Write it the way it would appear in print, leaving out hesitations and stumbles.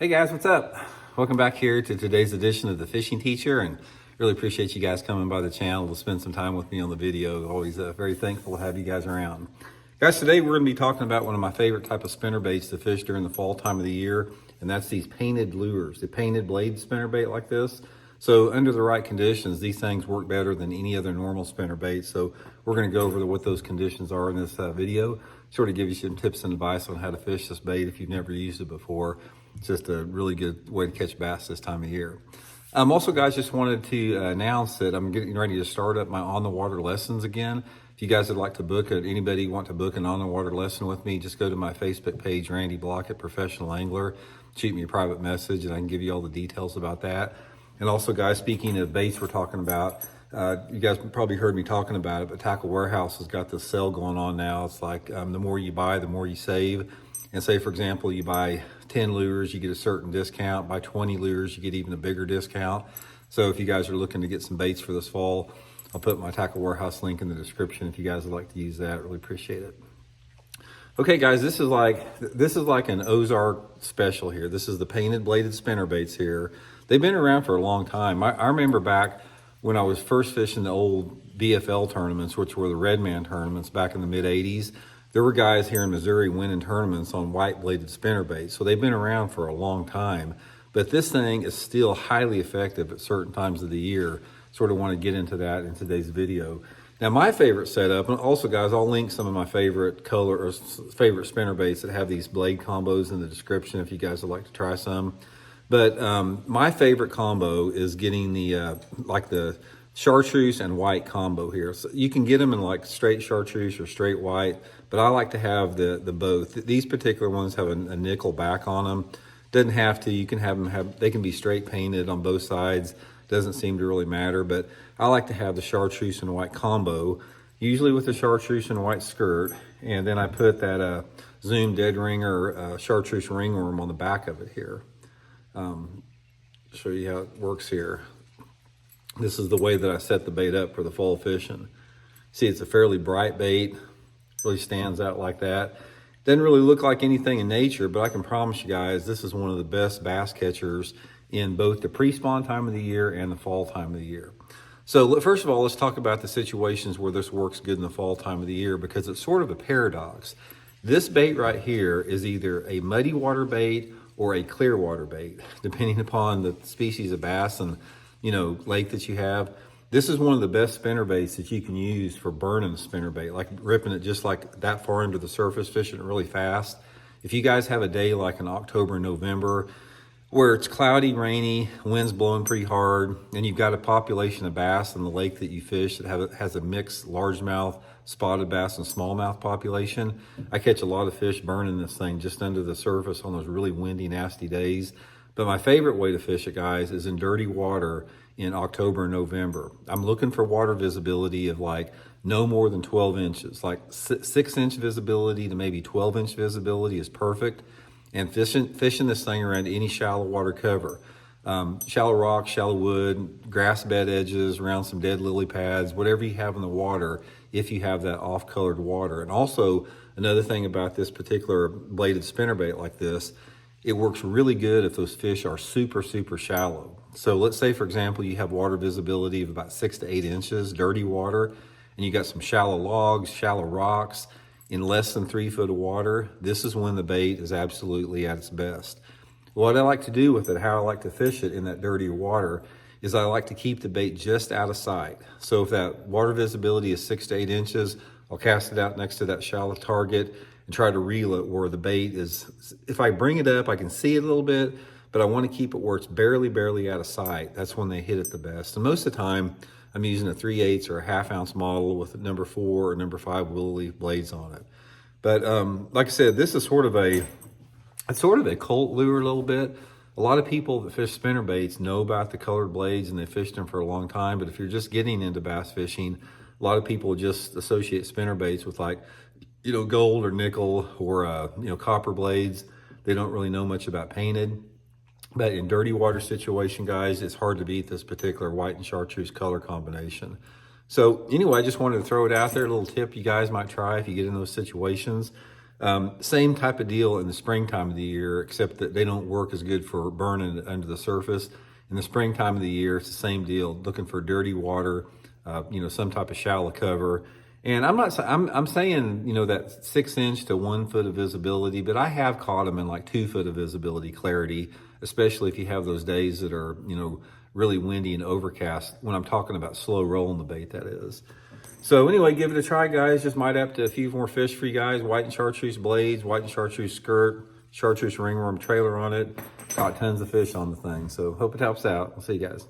Hey guys, what's up? Welcome back here to today's edition of The Fishing Teacher, and really appreciate you guys coming by the channel to spend some time with me on the video. Always very thankful to have you guys around. Guys, today we're going to be talking about one of my favorite type of spinner baits to fish during the fall time of the year, and that's these painted lures, the painted blade spinner bait like this. So under the right conditions, these things work better than any other normal spinner bait. So we're going to go over what those conditions are in this video, sort of give you some tips and advice on how to fish this bait if you've never used it before. It's just a really good way to catch bass this time of year. Also, guys, just wanted to announce that I'm getting ready to start up my on-the-water lessons again. If you guys would like to book it, anybody want to book an on-the-water lesson with me, just go to my Facebook page, Randy Blaukat, Professional Angler. Shoot me a private message and I can give you all the details about that. And also, guys, speaking of baits we're talking about, you guys probably heard me talking about it, but Tackle Warehouse has got this sale going on now. It's like the more you buy, the more you save. And say, for example, you buy 10 lures, you get a certain discount. Buy 20 lures, you get even a bigger discount. So if you guys are looking to get some baits for this fall, I'll put my Tackle Warehouse link in the description if you guys would like to use that. Really appreciate it. Okay, guys, this is like an Ozark special here. This is the painted bladed spinner baits here. They've been around for a long time. I remember back when I was first fishing the old BFL tournaments, which were the Redman tournaments back in the mid 80s. There were guys here in Missouri winning tournaments on white bladed spinner baits. So they've been around for a long time, but this thing is still highly effective at certain times of the year. Sort of want to get into that in today's video. Now, my favorite setup, and also, guys, I'll link some of my favorite color or favorite spinner baits that have these blade combos in the description if you guys would like to try some. But my favorite combo is getting the like the chartreuse and white combo here. So you can get them in like straight chartreuse or straight white, but I like to have the both. These particular ones have a nickel back on them. Doesn't have to. You can have them they can be straight painted on both sides. Doesn't seem to really matter, but I like to have the chartreuse and white combo, usually with the chartreuse and white skirt, and then I put that Zoom dead ringer chartreuse ringworm on the back of it here. Show you how it works here. This is the way that I set the bait up for the fall fishing. See, it's a fairly bright bait, really stands out like that. Doesn't really look like anything in nature, but I can promise you guys, this is one of the best bass catchers in both the pre-spawn time of the year and the fall time of the year. So first of all, let's talk about the situations where this works good in the fall time of the year, because it's sort of a paradox. This bait right here is either a muddy water bait or a clear water bait, depending upon the species of bass and lake that you have. This is one of the best spinner baits that you can use for burning spinner bait, like ripping it just like that far into the surface, fishing it really fast. If you guys have a day like in October and November where it's cloudy, rainy, wind's blowing pretty hard, and you've got a population of bass in the lake that you fish that has a mixed largemouth, spotted bass, and smallmouth population, I catch a lot of fish burning this thing just under the surface on those really windy, nasty days. But my favorite way to fish it, guys, is in dirty water in October and November. I'm looking for water visibility of like no more than 12 inches. Like 6-inch visibility to maybe 12-inch visibility is perfect. And fishing this thing around any shallow water cover. Shallow rock, shallow wood, grass bed edges, around some dead lily pads, whatever you have in the water, if you have that off-colored water. And also, another thing about this particular bladed spinnerbait like this, it works really good if those fish are super, super shallow. So let's say, for example, you have water visibility of about 6 to 8 inches, dirty water, and you got some shallow logs, shallow rocks, in less than 3 foot of water. This is when the bait is absolutely at its best. What I like to do with it, how I like to fish it in that dirty water, is I like to keep the bait just out of sight. So if that water visibility is 6 to 8 inches, I'll cast it out next to that shallow target and try to reel it where the bait is. If I bring it up, I can see it a little bit, but I want to keep it where it's barely out of sight. That's when they hit it the best. And most of the time, I'm using a 3/8 or a 1/2 ounce model with a number 4 or number 5 willow leaf blades on it. But like I said, this is sort of a cult lure a little bit. A lot of people that fish spinner baits know about the colored blades and they fished them for a long time. But if you're just getting into bass fishing, a lot of people just associate spinner baits with like, gold or nickel or, copper blades. They don't really know much about painted. But in dirty water situation, guys, it's hard to beat this particular white and chartreuse color combination. So anyway, I just wanted to throw it out there, a little tip you guys might try if you get in those situations. Same type of deal in the springtime of the year, except that they don't work as good for burning under the surface. In the springtime of the year, it's the same deal, looking for dirty water, some type of shallow cover. And I'm saying, that 6 inch to 1 foot of visibility, but I have caught them in like 2 foot of visibility clarity, especially if you have those days that are, really windy and overcast, when I'm talking about slow rolling the bait, that is. So anyway, give it a try, guys. Just might have to a few more fish for you guys. White and chartreuse blades, white and chartreuse skirt, chartreuse ringworm trailer on it. Caught tons of fish on the thing. So hope it helps out. I'll see you guys.